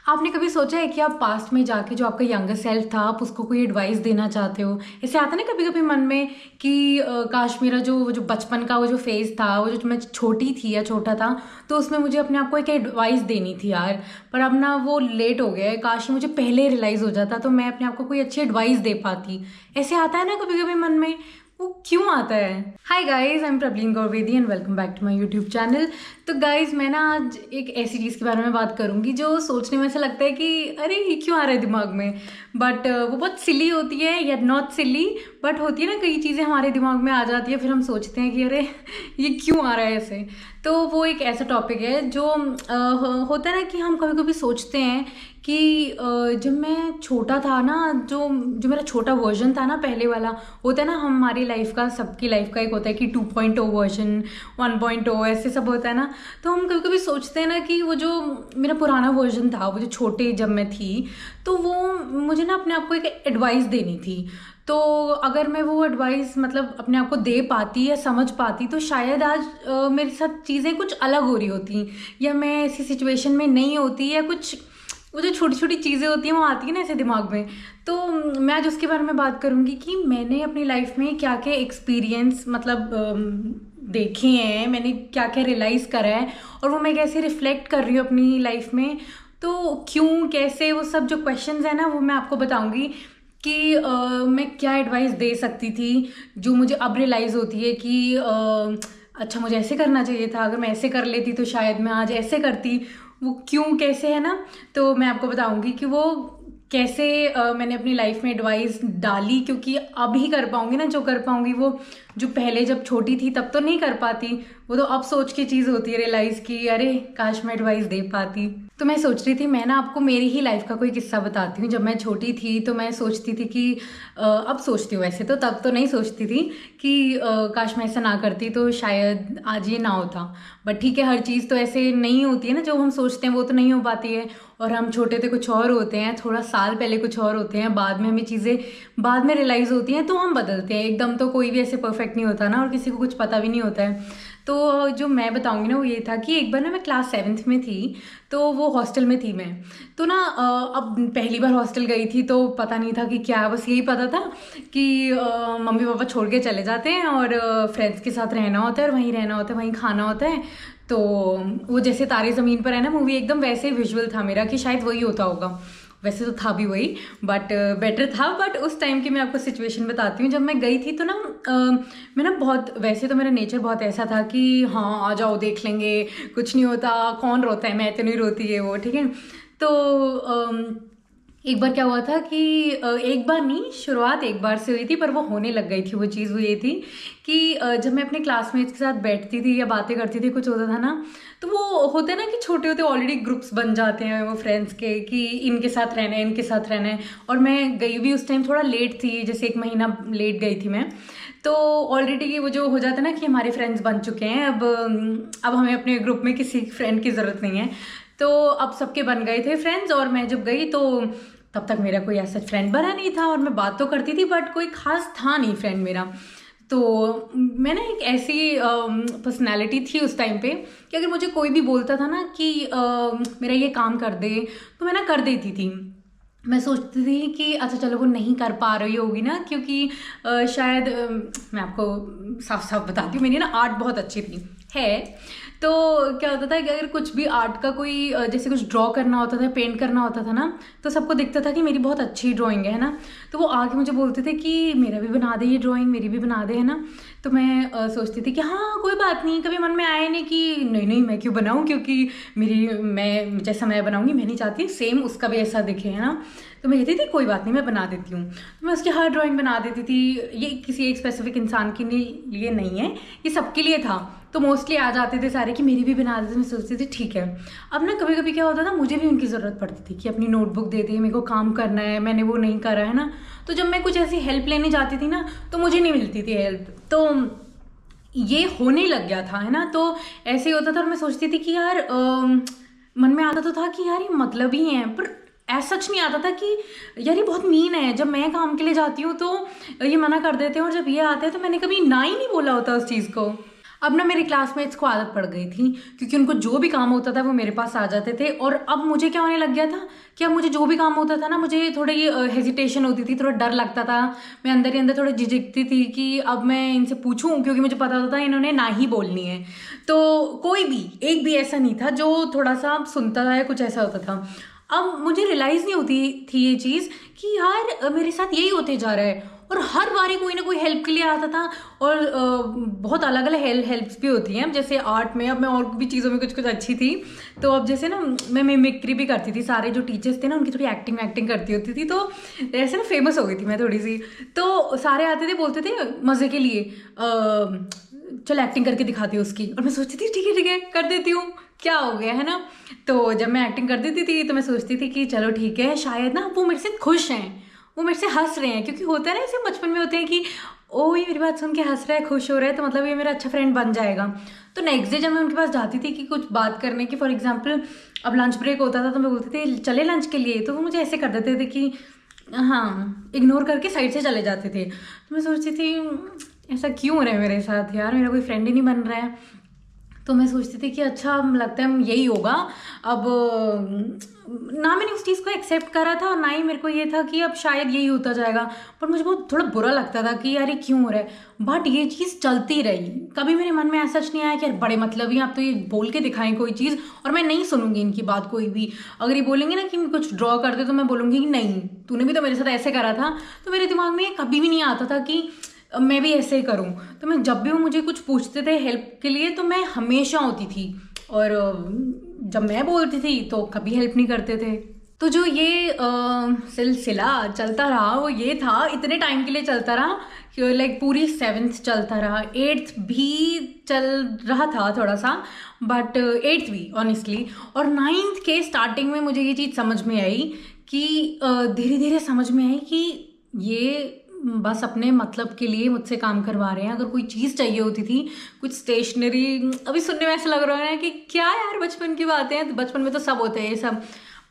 आपने कभी सोचा है कि आप पास्ट में जाके जो आपका यंगर सेल्फ था आप उसको कोई एडवाइस देना चाहते हो? ऐसे आता है ना कभी कभी मन में कि काश मेरा जो बचपन का वो जो फेज था, वो जो मैं छोटी थी या छोटा था, तो उसमें मुझे अपने आप को एक एडवाइस देनी थी यार। पर अब ना वो लेट हो गया है, काश मुझे पहले रियलाइज हो जाता तो मैं अपने आप को कोई अच्छी एडवाइस दे पाती। ऐसे आता है ना कभी कभी मन में। वो क्यों आता है? Hi guys, I am Prableen Gaur Bedi and welcome back to my YouTube channel. तो गाइस, मैं ना आज एक ऐसी चीज़ के बारे में बात करूंगी जो सोचने में ऐसा लगता है कि अरे ये क्यों आ रहा है दिमाग में। बट वो बहुत सिली होती है, या नॉट सिली, बट होती है ना, कई चीज़ें हमारे दिमाग में आ जाती है, फिर हम सोचते हैं कि अरे ये क्यों आ रहा है ऐसे। तो वो एक ऐसा टॉपिक है जो होता है ना कि हम कभी कभी सोचते हैं कि जब मैं छोटा था ना, जो जो मेरा छोटा वर्जन था ना, पहले वाला, होता है ना हमारी लाइफ का, सबकी लाइफ का एक होता है कि 2.0 वर्जन, 1.0, ऐसे सब होता है ना। तो हम कभी कभी सोचते हैं ना कि वो जो मेरा पुराना वर्जन था, वो जो छोटे जब मैं थी, तो वो मुझे ना अपने आप को एक एडवाइस देनी थी। तो अगर मैं वो एडवाइस मतलब अपने आप को दे पाती या समझ पाती तो शायद आज मेरे साथ चीज़ें कुछ अलग हो रही होती, या मैं ऐसी सिचुएशन में नहीं होती, या कुछ वो जो छोटी छोटी चीज़ें होती हैं वो आती है ना ऐसे दिमाग में। तो मैं आज उसके बारे में बात करूँगी कि मैंने अपनी लाइफ में क्या क्या एक्सपीरियंस मतलब देखे हैं, मैंने क्या क्या रियलाइज़ करा है, और वो मैं कैसे रिफ्लेक्ट कर रही हूँ अपनी लाइफ में। तो क्यों, कैसे, वो सब जो क्वेश्चंस हैं ना, वो मैं आपको बताऊंगी कि मैं क्या एडवाइस दे सकती थी, जो मुझे अब रियलाइज़ होती है कि अच्छा मुझे ऐसे करना चाहिए था, अगर मैं ऐसे कर लेती तो शायद मैं आज ऐसे करती। वो क्यों, कैसे है ना, तो मैं आपको बताऊंगी कि वो कैसे मैंने अपनी लाइफ में एडवाइस डाली, क्योंकि अब ही कर पाऊंगी ना जो कर पाऊंगी, वो जो पहले जब छोटी थी तब तो नहीं कर पाती। वो तो अब सोच की चीज़ होती है, रियलाइज़ की अरे काश मैं एडवाइस दे पाती। तो मैं सोच रही थी, मैं ना आपको मेरी ही लाइफ का कोई किस्सा बताती हूँ। जब मैं छोटी थी तो मैं सोचती थी कि अब सोचती हूँ, वैसे तो तब तो नहीं सोचती थी कि काश मैं ऐसा ना करती तो शायद आज ये ना होता। बट ठीक है, हर चीज़ तो ऐसे नहीं होती है ना, जो हम सोचते हैं वो तो नहीं हो पाती है। और हम छोटे थे कुछ और होते हैं, थोड़ा साल पहले कुछ और होते हैं, बाद में हमें चीज़ें बाद में रियलाइज़ होती हैं तो हम बदलते हैं एकदम। तो कोई भी ऐसे परफेक्ट नहीं होता ना, और किसी को कुछ पता भी नहीं होता है। तो जो मैं बताऊंगी ना वो ये था कि एक बार ना मैं क्लास 7th में थी, तो वो हॉस्टल में थी मैं। तो ना अब पहली बार हॉस्टल गई थी तो पता नहीं था कि क्या, बस यही पता था कि मम्मी पापा छोड़ के चले जाते हैं और फ्रेंड्स के साथ रहना होता है, और वहीं रहना होता है, वहीं खाना होता है। तो वो जैसे तारे ज़मीन पर है ना मूवी, एकदम वैसे ही विजुअल था मेरा कि शायद वही होता होगा। वैसे तो था भी वही, बट बेटर था। बट उस टाइम की मैं आपको सिचुएशन बताती हूँ। जब मैं गई थी तो ना मैं ना बहुत, वैसे तो मेरा नेचर बहुत ऐसा था कि हाँ आ जाओ देख लेंगे, कुछ नहीं होता, कौन रोता है, मैं तो नहीं रोती है वो, ठीक है। तो एक बार क्या हुआ था कि एक बार नहीं, शुरुआत एक बार से हुई थी, पर वो होने लग गई थी वो चीज़। वो ये थी कि जब मैं अपने क्लासमेट्स के साथ बैठती थी या बातें करती थी, कुछ होता था ना, तो वो होते हैं ना कि छोटे होते ऑलरेडी ग्रुप्स बन जाते हैं वो फ्रेंड्स के कि इनके साथ रहना है, इनके साथ रहना है। और मैं गई भी उस टाइम थोड़ा लेट थी, जैसे 1 महीना लेट गई थी मैं। तो ऑलरेडी वो जो हो जाता है ना कि हमारे फ्रेंड्स बन चुके हैं, अब हमें अपने ग्रुप में किसी फ्रेंड की ज़रूरत नहीं है। तो अब सबके बन गए थे फ्रेंड्स, और मैं जब गई तो तब तक मेरा कोई ऐसा फ्रेंड बना नहीं था। और मैं बात तो करती थी बट कोई खास था नहीं फ्रेंड मेरा। तो मैं ना एक ऐसी पर्सनैलिटी थी उस टाइम पे कि अगर मुझे कोई भी बोलता था ना कि मेरा ये काम कर दे, तो मैं ना कर देती थी। मैं सोचती थी कि अच्छा चलो वो नहीं कर पा रही होगी ना, क्योंकि शायद मैं आपको साफ साफ बताती हूँ, मेरी ना आर्ट बहुत अच्छी थी है। तो क्या होता था कि अगर कुछ भी आर्ट का कोई जैसे कुछ ड्रॉ करना होता था, पेंट करना होता था ना, तो सबको दिखता था कि मेरी बहुत अच्छी ड्राइंग है ना। तो वो आके मुझे बोलते थे कि मेरा भी बना दे ये ड्राइंग, मेरी भी बना दे, है ना। तो मैं सोचती थी कि हाँ कोई बात नहीं, कभी मन में आया नहीं कि नहीं नहीं मैं क्यों बनाऊँ, क्योंकि मैं जैसा मैं बनाऊँगी मैं नहीं चाहती सेम उसका भी ऐसा दिखे, है ना। तो मैं कहती थी कोई बात नहीं मैं बना देती हूँ। तो मैं उसकी हर ड्राइंग बना देती थी। ये किसी एक स्पेसिफिक इंसान के लिए नहीं है, ये सबके लिए था। तो मोस्टली आ जाते थे सारे कि मेरी भी बना देते। मैं सोचती थी ठीक है। अब ना कभी कभी क्या होता था, मुझे भी उनकी ज़रूरत पड़ती थी कि अपनी नोटबुक दे दी, मेरे को काम करना है, मैंने वो नहीं करा है ना। तो जब मैं कुछ ऐसी हेल्प लेने जाती थी ना, तो मुझे नहीं मिलती थी हेल्प। तो ये होने लग गया था, है ना। तो ऐसे ही होता था, और मैं सोचती थी कि यार मन में आता तो था कि यार ये मतलब ही है, पर ऐसा सच नहीं आता था कि यार ये बहुत मीन है। जब मैं काम के लिए जाती हूँ तो ये मना कर देते हैं, और जब ये आते हैं तो मैंने कभी ना ही नहीं बोला होता उस चीज़ को। अब ना मेरे क्लासमेट्स को आदत पड़ गई थी, क्योंकि उनको जो भी काम होता था वो मेरे पास आ जाते थे। और अब मुझे क्या होने लग गया था कि अब मुझे जो भी काम होता था ना, मुझे थोड़ी हेजिटेशन होती थी, थोड़ा डर लगता था। मैं अंदर ही अंदर थोड़ी झिझकती थी कि अब मैं इनसे पूछूं, क्योंकि मुझे पता होता था इन्होंने ना ही बोलनी है। तो कोई भी एक भी ऐसा नहीं था जो थोड़ा सा सुनता था या कुछ ऐसा होता था। अब मुझे रियलाइज़ नहीं होती थी ये चीज़ कि यार मेरे साथ यही होते जा रहा है। और हर बारी कोई ना कोई हेल्प के लिए आता था। और बहुत अलग अलग हेल्प्स भी होती हैं। अब जैसे आर्ट में, अब मैं और भी चीज़ों में कुछ कुछ अच्छी थी, तो अब जैसे ना मैं मिमिक्री भी करती थी। सारे जो टीचर्स थे ना, उनकी थोड़ी एक्टिंग करती होती थी, तो ऐसे ना फेमस हो गई थी मैं थोड़ी सी। तो सारे आते थे, बोलते थे मज़े के लिए चल एक्टिंग करके दिखाती हूँ उसकी। और मैं सोचती थी ठीक है कर देती हूँ, क्या हो गया है ना। तो जब मैं एक्टिंग कर देती थी तो मैं सोचती थी कि चलो ठीक है, शायद ना वो मेरे से खुश हैं, वो मेरे से हंस रहे हैं। क्योंकि होता है ना ऐसे बचपन में होते हैं कि ओ ये मेरी बात सुन के हंस रहा है, खुश हो रहा है, तो मतलब ये मेरा अच्छा फ्रेंड बन जाएगा। तो नेक्स्ट डे जब मैं उनके पास जाती थी कि कुछ बात करने की, फॉर एग्जाम्पल अब लंच ब्रेक होता था तो मैं बोलती थी चले लंच के लिए, तो वो मुझे ऐसे कर देते थे कि हाँ, इग्नोर करके साइड से चले जाते थे। तो मैं सोचती थी ऐसा क्यों हो रहा है मेरे साथ यार, मेरा कोई फ्रेंड ही नहीं बन रहा है। तो मैं सोचती थी कि अच्छा लगता है यही होगा। अब ना मैंने उस चीज़ को एक्सेप्ट करा था और ना ही मेरे को ये था कि अब शायद यही होता जाएगा। पर मुझे बहुत थोड़ा बुरा लगता था कि यार ये क्यों हो रहा है। बट ये चीज़ चलती रही, कभी मेरे मन में ऐसा नहीं आया कि यार बड़े मतलब ही आप तो ये बोल के दिखाएं कोई चीज़ और मैं नहीं सुनूंगी इनकी बात कोई भी। अगर ये बोलेंगे ना कि कुछ ड्रॉ कर दे, तो मैं बोलूँगी कि नहीं, तूने भी तो मेरे साथ ऐसे करा था। तो मेरे दिमाग में कभी भी नहीं आता था कि मैं भी ऐसे ही करूं। तो मैं जब भी वो मुझे कुछ पूछते थे हेल्प के लिए, तो मैं हमेशा होती थी। और जब मैं बोलती थी तो कभी हेल्प नहीं करते थे। तो जो ये सिलसिला चलता रहा वो ये था, इतने टाइम के लिए चलता रहा कि लाइक पूरी 7th चलता रहा, 8th भी चल रहा था थोड़ा सा, बट 8th भी ऑनेस्टली। और 9th के स्टार्टिंग में मुझे ये चीज़ समझ में आई कि धीरे धीरे समझ में आई कि ये बस अपने मतलब के लिए मुझसे काम करवा रहे हैं। अगर कोई चीज़ चाहिए होती थी, कुछ स्टेशनरी, अभी सुनने में ऐसा लग रहा है कि क्या यार बचपन की बातें हैं, तो बचपन में तो सब होते हैं ये सब।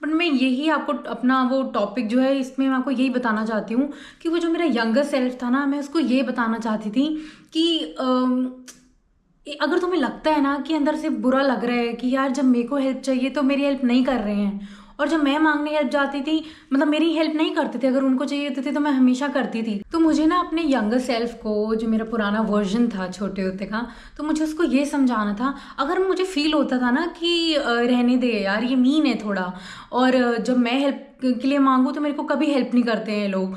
बट मैं यही आपको अपना वो टॉपिक जो है इसमें मैं आपको यही बताना चाहती हूँ कि वो जो मेरा यंगर सेल्फ था ना, मैं उसको ये बताना चाहती थी कि अगर तुम्हें लगता है ना कि अंदर से बुरा लग रहा है कि यार जब मेरे को हेल्प चाहिए तो मेरी हेल्प नहीं कर रहे हैं, और जब मैं मांगने हेल्प जाती थी मतलब मेरी हेल्प नहीं करते थे, अगर उनको चाहिए होती थी तो मैं हमेशा करती थी। तो मुझे ना अपने यंगर सेल्फ को, जो मेरा पुराना वर्जन था छोटे होते का, तो मुझे उसको ये समझाना था। अगर मुझे फील होता था ना कि रहने दे यार ये मीन है थोड़ा, और जब मैं हेल्प के लिए मांगू तो मेरे को कभी हेल्प नहीं करते हैं लोग,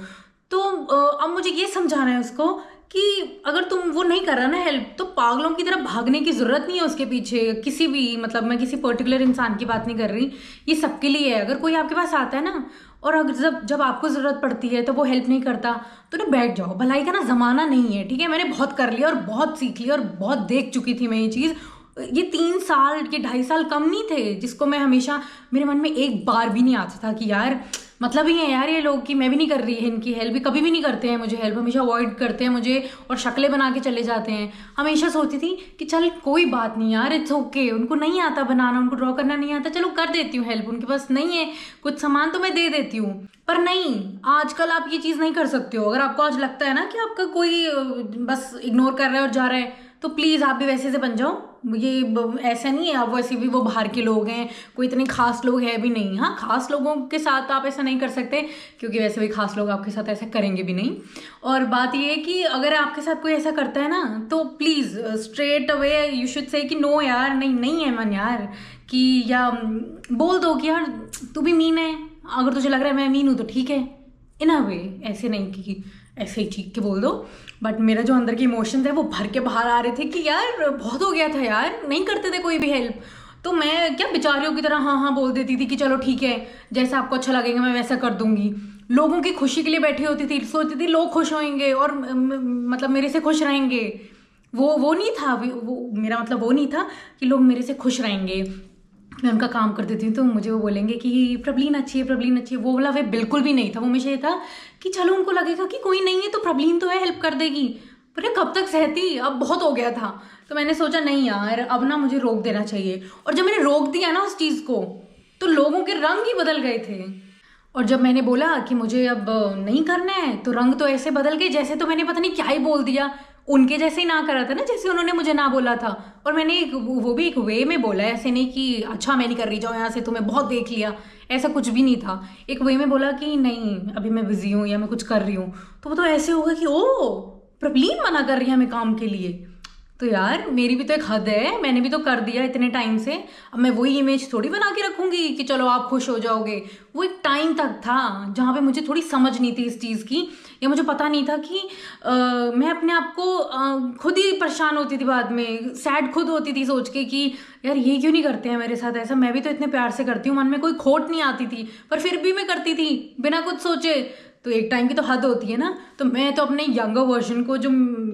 तो अब मुझे ये समझाना है उसको कि अगर तुम वो नहीं कर रहा ना हेल्प, तो पागलों की तरह भागने की जरूरत नहीं है उसके पीछे। किसी भी मतलब मैं किसी पर्टिकुलर इंसान की बात नहीं कर रही, ये सबके लिए है। अगर कोई आपके पास आता है ना और अगर जब जब आपको ज़रूरत पड़ती है तो वो हेल्प नहीं करता, तो ना बैठ जाओ। भलाई का ना ज़माना नहीं है, ठीक है। मैंने बहुत कर लिया और बहुत सीख लिया और बहुत देख चुकी थी मैं ये चीज़। ये 3 साल ये 2.5 साल कम नहीं थे जिसको मैं हमेशा, मेरे मन में एक बार भी नहीं आता था कि यार मतलब ही है यार ये लोग कि मैं भी नहीं कर रही है इनकी हेल्प, भी कभी भी नहीं करते हैं मुझे हेल्प, हमेशा अवॉइड करते हैं मुझे और शक्लें बना के चले जाते हैं। हमेशा सोचती थी कि चल कोई बात नहीं यार, इट्स ओके, उनको नहीं आता बनाना, उनको ड्रॉ करना नहीं आता, चलो कर देती हूँ हेल्प, उनके पास नहीं है कुछ सामान तो मैं दे देती हूँ। पर नहीं, आजकल आप ये चीज़ नहीं कर सकते हो। अगर आपको आज लगता है ना कि आपका कोई बस इग्नोर कर रहा है और जा रहा है, तो प्लीज़ आप भी वैसे से बन जाओ। ये ऐसा नहीं है, आप वैसे भी वो बाहर के लोग हैं, कोई इतने खास लोग हैं भी नहीं। हाँ, खास लोगों के साथ आप ऐसा नहीं कर सकते, क्योंकि वैसे भी खास लोग आपके साथ ऐसा करेंगे भी नहीं। और बात ये है कि अगर आपके साथ कोई ऐसा करता है ना, तो please straight away you should say कि नो यार, नहीं नहीं है मन यार, कि या बोल दो कि यार तू भी मीन है, अगर तुझे लग रहा है मैं मीन हूँ तो ठीक है, इन अ वे। ऐसे नहीं कि ऐसे ही चीख के बोल दो। बट मेरा जो अंदर के इमोशन थे वो भर के बाहर आ रहे थे कि यार बहुत हो गया था यार, नहीं करते थे कोई भी हेल्प। तो मैं क्या बेचारियों की तरह हाँ हाँ बोल देती थी कि चलो ठीक है, जैसा आपको अच्छा लगेगा मैं वैसा कर दूंगी। लोगों की खुशी के लिए बैठी होती थी, सोचती थी लोग खुश होंगे और मतलब मेरे से खुश रहेंगे। वो नहीं था, वो मेरा मतलब वो नहीं था कि लोग मेरे से खुश रहेंगे। मैं उनका काम कर देती हूँ तो मुझे वो बोलेंगे कि प्रबलीन अच्छी है, प्रबलीन अच्छी है। वो वाला वे बिल्कुल भी नहीं था। वो हमेशा ये था कि चलो उनको लगेगा कि कोई नहीं है तो प्रबलीन तो है, हेल्प कर देगी। पर ये कब तक सहती, अब बहुत हो गया था। तो मैंने सोचा नहीं यार, अब ना मुझे रोक देना चाहिए। और जब मैंने रोक दिया ना उस चीज़ को, तो लोगों के रंग ही बदल गए थे। और जब मैंने बोला कि मुझे अब नहीं करना है, तो रंग तो ऐसे बदल गए जैसे तो मैंने पता नहीं क्या ही बोल दिया। उनके जैसे ही ना करा था ना जैसे उन्होंने मुझे ना बोला था। और मैंने वो भी एक वे में बोला है, ऐसे नहीं कि अच्छा मैं नहीं कर रही, जाओ यहाँ से, तुम्हें बहुत देख लिया, ऐसा कुछ भी नहीं था। एक वे में बोला कि नहीं अभी मैं बिजी हूँ या मैं कुछ कर रही हूँ। तो वो तो ऐसे होगा कि ओ प्रबलीन मना कर रही है हमें काम के लिए। तो यार मेरी भी तो एक हद है, मैंने भी तो कर दिया इतने टाइम से, अब मैं वही इमेज थोड़ी बना के रखूंगी कि चलो आप खुश हो जाओगे। वो एक टाइम तक था जहाँ पे मुझे थोड़ी समझ नहीं थी इस चीज़ की, या मुझे पता नहीं था कि मैं अपने आप को खुद ही परेशान होती थी, बाद में सैड खुद होती थी सोच के कि यार ये क्यों नहीं करते हैं मेरे साथ ऐसा, मैं भी तो इतने प्यार से करती हूँ, मन में कोई खोट नहीं आती थी पर फिर भी मैं करती थी बिना कुछ सोचे। तो एक टाइम की तो हद होती है ना। तो मैं तो अपने यंगर वर्जन को, जो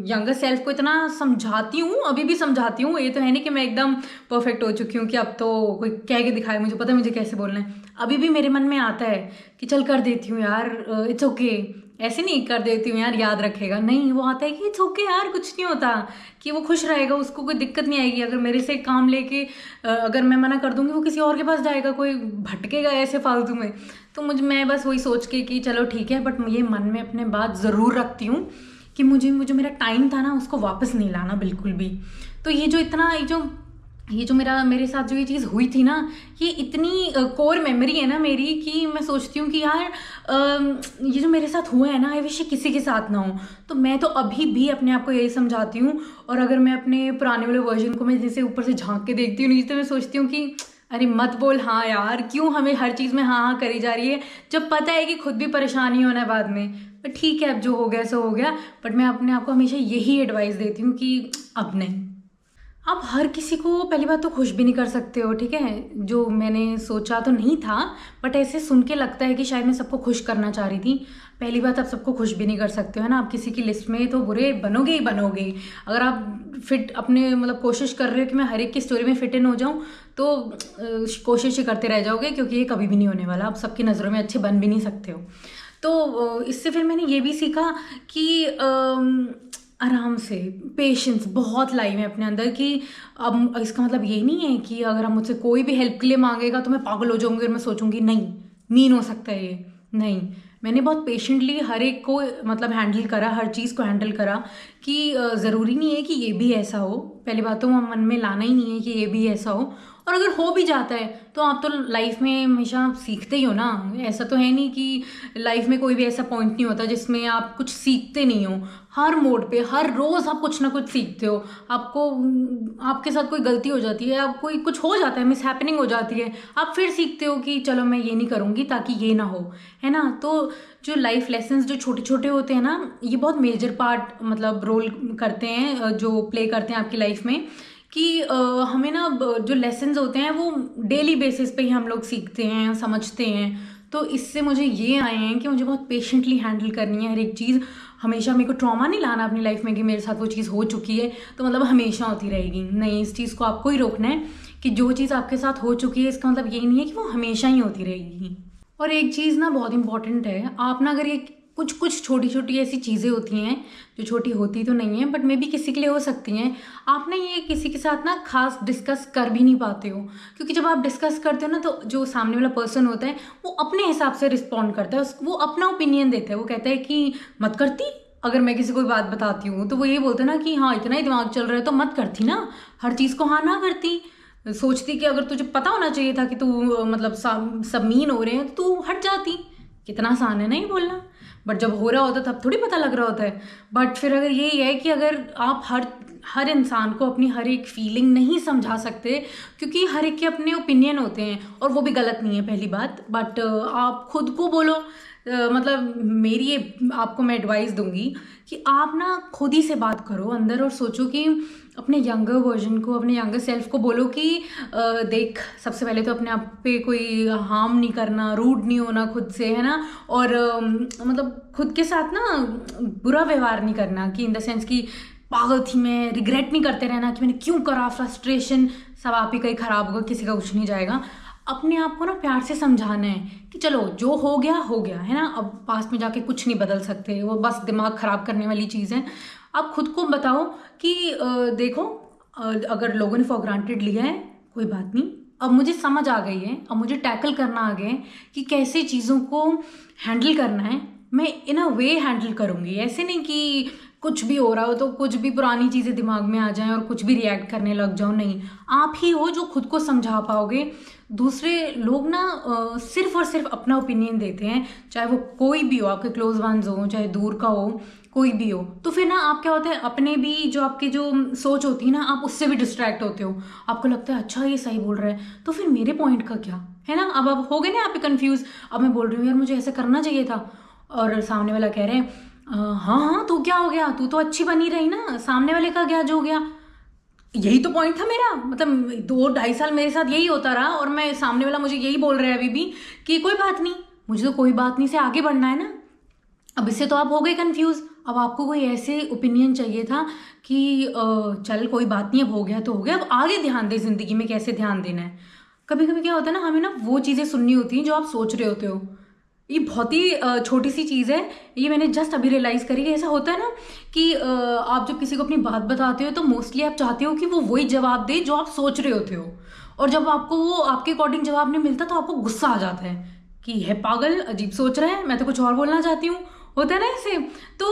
यंगर सेल्फ को इतना समझाती हूँ, अभी भी समझाती हूँ। ये तो है नहीं कि मैं एकदम परफेक्ट हो चुकी हूँ कि अब तो कोई कह के दिखाए, मुझे पता है मुझे कैसे बोलना है। अभी भी मेरे मन में आता है कि चल कर देती हूँ यार, इट्स ओके। ऐसे नहीं कर देती हूँ यार याद रखेगा, नहीं, वो आता है कि इट्स ओके यार कुछ नहीं होता, कि वो खुश रहेगा, उसको कोई दिक्कत नहीं आएगी। अगर मेरे से काम लेके अगर मैं मना कर दूंगी वो किसी और के पास जाएगा, कोई भटकेगा ऐसे फालतू में। तो मैं बस वही सोच के कि चलो ठीक है, बट ये मन में अपने बात ज़रूर रखती हूँ कि मुझे मुझे मेरा टाइम था ना उसको वापस नहीं लाना बिल्कुल भी। तो ये जो मेरे साथ जो ये चीज़ हुई थी ना, ये इतनी कोर मेमोरी है ना मेरी कि मैं सोचती हूँ कि यार ये जो मेरे साथ हुआ है ना, ये विषय किसी के साथ ना हो। तो मैं तो अभी भी अपने आप को यही समझाती हूँ। और अगर मैं अपने पुराने वाले वर्जन को मैं जैसे ऊपर से झांक के देखती हूँ नीचे, तो मैं सोचती हूँ कि अरे मत बोल हाँ यार, क्यों हमें हर चीज़ में हाँ हाँ करी जा रही है, जब पता है कि खुद भी परेशानी होना है बाद में। पर ठीक है, अब जो हो गया सो हो गया। बट मैं अपने आप को हमेशा यही एडवाइस देती हूँ कि अब नहीं। आप हर किसी को पहली बात तो खुश भी नहीं कर सकते हो, ठीक है। जो मैंने सोचा तो नहीं था, बट ऐसे सुन के लगता है कि शायद मैं सबको खुश करना चाह रही थी। पहली बात, आप सबको खुश भी नहीं कर सकते हो, है ना। आप किसी की लिस्ट में तो बुरे बनोगे ही बनोगे। अगर आप फिट अपने मतलब कोशिश कर रहे हो कि मैं हर एक की स्टोरी में फिट इन हो जाऊँ, तो कोशिश ही करते रह जाओगे, क्योंकि ये कभी भी नहीं होने वाला। आप सबकी नज़रों में अच्छे बन भी नहीं सकते हो। तो इससे फिर मैंने ये भी सीखा कि आराम से पेशेंस बहुत लाई मैं अपने अंदर, कि अब इसका मतलब ये नहीं है कि अगर आप मुझसे कोई भी हेल्प के लिए मांगेगा तो मैं पागल हो जाऊंगी और मैं सोचूंगी नहीं मीन हो सकता है ये। नहीं, मैंने बहुत पेशेंटली हर एक को मतलब हैंडल करा, हर चीज़ को हैंडल करा कि ज़रूरी नहीं है कि ये भी ऐसा हो। पहली बात तो मन में लाना ही नहीं है कि ये भी ऐसा हो। और अगर हो भी जाता है तो आप तो लाइफ में हमेशा सीखते ही हो ना। ऐसा तो है नहीं कि लाइफ में कोई भी ऐसा पॉइंट नहीं होता जिसमें आप कुछ सीखते नहीं हो। हर मोड पे हर रोज़ आप कुछ ना कुछ सीखते हो। आपको आपके साथ कोई गलती हो जाती है, आप कोई कुछ हो जाता है, मिस हैपनिंग हो जाती है, आप फिर सीखते हो कि चलो मैं ये नहीं करूँगी ताकि ये ना हो, है ना। तो जो लाइफ लेसन्स जो छोटे छोटे होते हैं ना, ये बहुत मेजर पार्ट मतलब रोल करते हैं, जो प्ले करते हैं आपकी लाइफ में। कि हमें ना जो लेसन्स होते हैं वो डेली बेसिस पे ही हम लोग सीखते हैं, समझते हैं। तो इससे मुझे ये आए हैं कि मुझे बहुत पेशेंटली हैंडल करनी है हर एक चीज़। हमेशा मेरे को ट्रॉमा नहीं लाना अपनी लाइफ में कि मेरे साथ वो चीज़ हो चुकी है तो मतलब हमेशा होती रहेगी। नहीं, इस चीज़ को आपको ही रोकना है कि जो चीज़ आपके साथ हो चुकी है इसका मतलब ये नहीं है कि वो हमेशा ही होती रहेगी। और एक चीज़ ना बहुत इंपॉर्टेंट है, आप ना अगर ये कुछ कुछ छोटी छोटी ऐसी चीज़ें होती हैं जो छोटी होती तो नहीं है बट मे बी किसी के लिए हो सकती हैं, आप ना ये किसी के साथ ना खास डिस्कस कर भी नहीं पाते हो। क्योंकि जब आप डिस्कस करते हो ना तो जो सामने वाला पर्सन होता है वो अपने हिसाब से रिस्पॉन्ड करता है, वो अपना ओपिनियन देता है। वो कहता है कि मत करती, अगर मैं किसी को बात बताती हूँ तो वो ये बोलते हैं ना कि हाँ इतना ही दिमाग चल रहा है तो मत करती ना, हर चीज़ को हाँ ना करती, सोचती कि अगर तुझे पता होना चाहिए था कि तू मतलब सब मीन हो रहे हैं तो तू हट जाती। कितना आसान है ना ये बोलना, बट जब हो रहा होता तब थोड़ी पता लग रहा होता है। बट फिर अगर यही है कि अगर आप हर इंसान को अपनी हर एक फीलिंग नहीं समझा सकते, क्योंकि हर एक के अपने ओपिनियन होते हैं और वो भी गलत नहीं है पहली बात। बट आप खुद को बोलो, मतलब मेरी ये आपको मैं एडवाइस दूंगी कि आप ना खुद ही से बात करो अंदर और सोचो कि अपने यंगर वर्जन को, अपने यंगर सेल्फ को बोलो कि देख, सबसे पहले तो अपने आप पे कोई हार्म नहीं करना, रूड नहीं होना खुद से, है ना। और मतलब खुद के साथ ना बुरा व्यवहार नहीं करना, कि इन द सेंस कि पागल थी मैं, रिग्रेट नहीं करते रहना कि मैंने क्यों करा, फ्रस्ट्रेशन सब आप ही का ही खराब होगा, किसी का कुछ नहीं जाएगा। अपने आप को ना प्यार से समझाना है कि चलो जो हो गया है ना, अब पास में जाके कुछ नहीं बदल सकते, वो बस दिमाग खराब करने वाली चीज़ है। आप खुद को बताओ कि देखो, अगर लोगों ने फॉर ग्रांटेड लिया है कोई बात नहीं, अब मुझे समझ आ गई है, अब मुझे टैकल करना आ गया है कि कैसे चीज़ों को हैंडल करना है। मैं इन अ वे हैंडल करूँगी, ऐसे नहीं कि कुछ भी हो रहा हो तो कुछ भी पुरानी चीज़ें दिमाग में आ जाएं और कुछ भी रिएक्ट करने लग जाओ। नहीं, आप ही हो जो खुद को समझा पाओगे। दूसरे लोग ना सिर्फ और सिर्फ अपना ओपिनियन देते हैं, चाहे वो कोई भी हो, आपके क्लोज वंस हो चाहे दूर का हो, कोई भी हो। तो फिर ना आप क्या होता है, अपने भी जो आपकी जो सोच होती है ना, आप उससे भी डिस्ट्रैक्ट होते हो। आपको लगता है अच्छा ये सही बोल रहा है, तो फिर मेरे पॉइंट का क्या है ना। अब हो गए ना आप कंफ्यूज। अब मैं बोल रही हूँ यार मुझे ऐसा करना चाहिए था, और सामने वाला कह रहे हैं हाँ हाँ तो क्या हो गया, तू तो अच्छी बनी रही ना, सामने वाले का क्या जो हो गया। यही तो पॉइंट था मेरा, मतलब 2-2.5 साल मेरे साथ यही होता रहा, और मैं सामने वाला मुझे यही बोल रहा है अभी भी कि कोई बात नहीं, मुझे तो कोई बात नहीं से आगे बढ़ना है ना। अब इससे तो आप हो गए कंफ्यूज। अब आपको कोई ऐसे ओपिनियन चाहिए था कि चल कोई बात नहीं, अब हो गया तो हो गया, अब आगे ध्यान दे, जिंदगी में कैसे ध्यान देना है। कभी कभी क्या होता है ना, हमें ना वो चीज़ें सुननी होती हैं जो आप सोच रहे होते हो। ये बहुत ही छोटी सी चीज़ है, ये मैंने जस्ट अभी रियलाइज़ करी कि ऐसा होता है ना कि आप जब किसी को अपनी बात बताते हो तो मोस्टली आप चाहते हो कि वो वही जवाब दे जो आप सोच रहे होते हो, और जब आपको वो आपके अकॉर्डिंग जवाब नहीं मिलता तो आपको गुस्सा आ जाता है कि है पागल, अजीब सोच रहा है, मैं तो कुछ और बोलना चाहती हूँ। होता है ना ऐसे। तो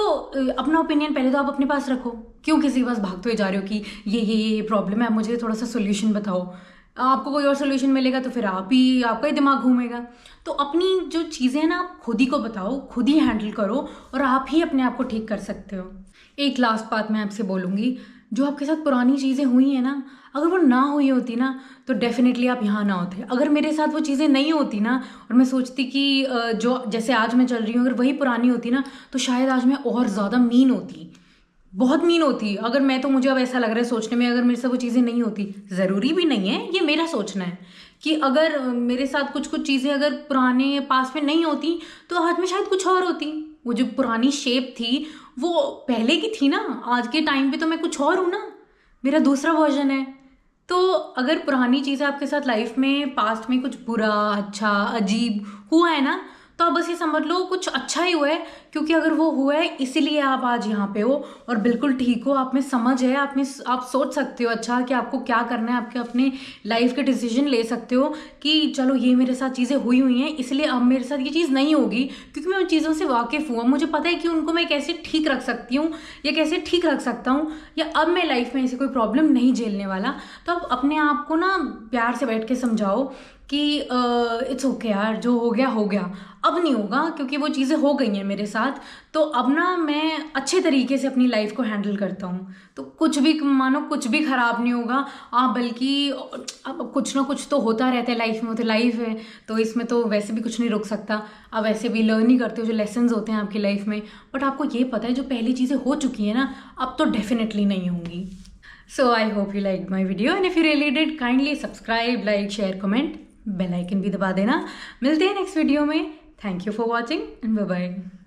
अपना ओपिनियन पहले तो आप अपने पास रखो, क्यों किसी के पास भागते हुए जा रहे हो कि ये प्रॉब्लम है, मुझे थोड़ा सा सोल्यूशन बताओ। आपको कोई और सोल्यूशन मिलेगा तो फिर आपका ही दिमाग घूमेगा। तो अपनी जो चीज़ें हैं ना, आप खुद ही को बताओ, खुद ही हैंडल करो, और आप ही अपने आप को ठीक कर सकते हो। एक लास्ट बात मैं आपसे बोलूँगी, जो आपके साथ पुरानी चीज़ें हुई हैं ना, अगर वो ना हुई होती ना तो डेफिनेटली आप यहाँ ना होते। अगर मेरे साथ वो चीज़ें नहीं होती ना, और मैं सोचती कि जो जैसे आज मैं चल रही हूँ अगर वही पुरानी होती ना, तो शायद आज मैं और ज़्यादा मीन होती, बहुत मीन होती। अगर मैं तो मुझे अब ऐसा लग रहा है सोचने में, अगर मेरे से वो चीज़ें नहीं होती, ज़रूरी भी नहीं है, ये मेरा सोचना है कि अगर मेरे साथ कुछ कुछ चीज़ें अगर पुराने पास में नहीं होती तो आज में शायद कुछ और होती। वो जो पुरानी शेप थी वो पहले की थी ना, आज के टाइम पे तो मैं कुछ और हूँ ना, मेरा दूसरा वर्जन है। तो अगर पुरानी चीज़ें आपके साथ लाइफ में पास्ट में कुछ बुरा अच्छा अजीब हुआ है ना, तो आप बस ये समझ लो कुछ अच्छा ही हुआ है, क्योंकि अगर वो हुआ है इसीलिए आप आज यहाँ पे हो और बिल्कुल ठीक हो, आप में समझ है, आप सोच सकते हो अच्छा कि आपको क्या करना है, आपके अपने लाइफ के डिसीजन ले सकते हो कि चलो ये मेरे साथ चीज़ें हुई हुई हैं इसलिए अब मेरे साथ ये चीज़ नहीं होगी, क्योंकि मैं उन चीज़ों से वाकिफ़ हूँ। मुझे पता है कि उनको मैं कैसे ठीक रख सकती हूँ या कैसे ठीक रख सकता हूँ, या अब मैं लाइफ में ऐसी कोई प्रॉब्लम नहीं झेलने वाला। तो आप अपने आप को ना प्यार से बैठ के समझाओ कि इट्स ओके यार, जो हो गया अब नहीं होगा, क्योंकि वो चीज़ें हो गई हैं मेरे साथ। तो अब ना मैं अच्छे तरीके से अपनी लाइफ को हैंडल करता हूँ, तो कुछ भी मानो कुछ भी ख़राब नहीं होगा। बल्कि अब कुछ ना कुछ तो होता रहता है लाइफ में, तो लाइफ है तो इसमें तो वैसे भी कुछ नहीं रुक सकता। आप वैसे भी लर्न ही करते हो जो लेसन्स होते हैं आपकी लाइफ में, बट आपको ये पता है जो पहली चीज़ें हो चुकी हैं ना, अब तो डेफिनेटली नहीं होंगी। So I hope you liked my video, and if you really did, kindly subscribe, like, share, comment, bell icon भी दबा देना। मिलते हैं नेक्स्ट वीडियो में। Thank you for watching and bye bye.